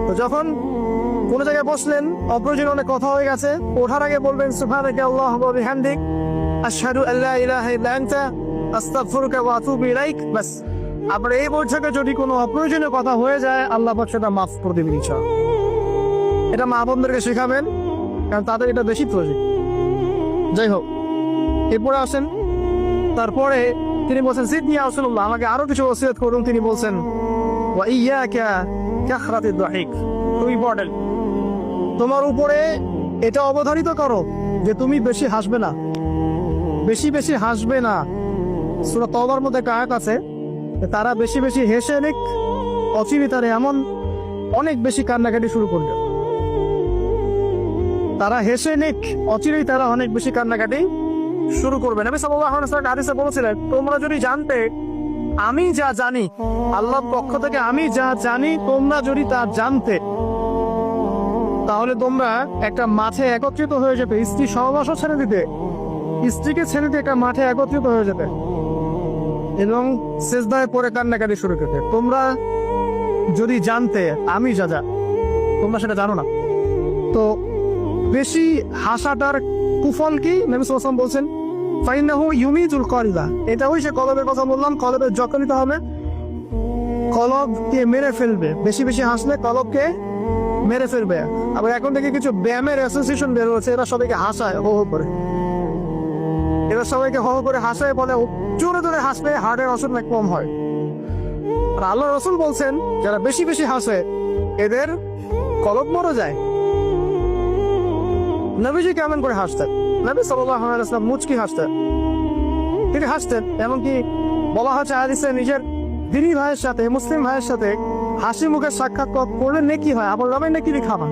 তো যখন কোন জায়গায় বসলেন, অপ্রয়োজনীয় অনেক কথা হয়ে গেছে, ওঠার আগে বলবেন সুবহানাকা আল্লাহুম্মা ওয়া বিহামদিক আশহাদু আল্লা ইলাহা ইল্লা আনতা আস্তাগফিরুকা ওয়া আতুবু ইলাইক। বাস, আপনার এই বৈঠকে যদি কোনো অপ্রয়োজনীয় কথা হয়ে যায়, আল্লাহ পাক সেটা মাফ করে দেবেন ইনশাআল্লাহ। এটা মা বোনদেরকে শেখাবেন, কারণ তাদের এটা বেশি প্রয়োজন। যাই হোক, এরপরে আসেন, তারপরে তিনি বলছেন জিদনি ইয়া রাসূলুল্লাহ, আমাকে আরো কিছু ওসিয়ত করুন। তিনি বলছেন ওয়া ইয়াকা কাখরাতিদ দাহিক, খুব ইম্পর্টেন্ট, তোমার উপরে এটা অবধারিত করো যে তুমি বেশি হাসবে না, বেশি বেশি হাসবে না। সূরা তাওবার মধ্যে একটা আয়াত আছে, তারা বেশি বেশি হেসে নিক, অচিরে তারা এমন অনেক বেশি কান্নাকাটি শুরু করবে। তারা হেসে নিক, অচিরেই তারা অনেক বেশি কান্নাকাটি শুরু করবে। নবী সাল্লাল্লাহু আলাইহি ওয়াসাল্লাম হাদিসে বলেছিলেন, তোমরা যদি জানতে আমি যা জানি, আল্লাহর পক্ষ থেকে আমি যা জানি, তোমরা যদি তা জানতে, তাহলে তোমরা একটা মাঠে একত্রিত হয়ে যেতে, স্ত্রী সহবাসও ছেড়ে দিতে, স্ত্রীকে ছেড়ে দিয়ে একটা মাঠে একত্রিত হয়ে যেতে এবং সিজদায় পড়ে কান্নাকাটি শুরু করতে। তোমরা যদি জানতে আমি যা যা, তোমরা সেটা জানো না। তো বেশি হাসাটার কুফল কি? নবী সাল্লাল্লাহু আলাইহি ওয়াসাল্লাম বলছেন ফাইন্নাহু ইউমিতুল কলবা, এটা ওই সে কলবের কথা বললাম, কলবের যত্ন নিতে হবে, কলবকে মেরে ফেলবে। বেশি বেশি হাসলে কলবকে মেরে ফেলবে। আবার এখন থেকে কিছু ব্যায়ামের অ্যাসোসিয়েশন বের হচ্ছে, এরা সবাইকে হাসায় হো হো করে, এরা সবাইকে হো হো করে হাসায়, বলে জোরে জোরে হাসলে হার্টের অসুখ নাকি কম হয়। আর আল্লাহ রাসূল বলছেন যারা বেশি বেশি হাসে এদের কলব মরে যায়। নবীজি কেমন করে হাসতেন? নবী সাল্লাল্লাহু আলাইহি ওয়াসাল্লাম মুচকি হাসতেন, তিনি হাসতেন। এমনকি বলা হচ্ছে হাদিসে, নিজের দিনী ভাইয়ের সাথে, মুসলিম ভাইয়ের সাথে হাসি মুখের সাক্ষাৎ করলে নেকি হয়, আবার রবেন নাকি খাবার।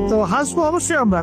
তো হাসবো অবশ্যই আমরা।